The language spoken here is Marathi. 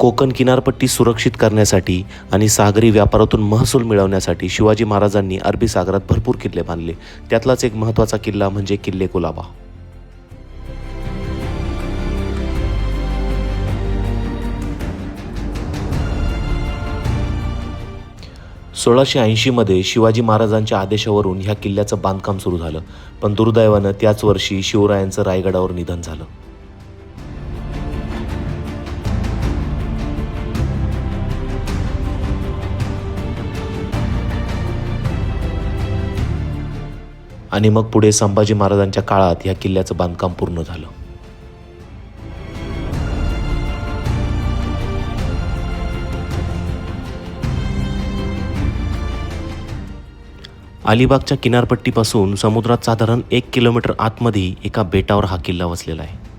कोकण किनारपट्टी सुरक्षित करण्यासाठी आणि सागरी व्यापारातून महसूल मिळवण्यासाठी शिवाजी महाराजांनी अरबी सागरात भरपूर किल्ले बांधले. त्यातलाच एक महत्त्वाचा किल्ला म्हणजे किल्ले कुलाबा. 1680 मध्ये शिवाजी महाराजांच्या आदेशावरून ह्या किल्ल्याचं बांधकाम सुरू झालं, पण दुर्दैवानं त्याच वर्षी शिवरायांचं रायगडावर निधन झालं. आणि मग पुढे संभाजी महाराजांच्या काळात ह्या किल्ल्याचं बांधकाम पूर्ण झालं. अलिबागच्या किनारपट्टीपासून समुद्रात साधारण 1 किलोमीटर आतमध्ये एका बेटावर हा किल्ला वसलेला आहे.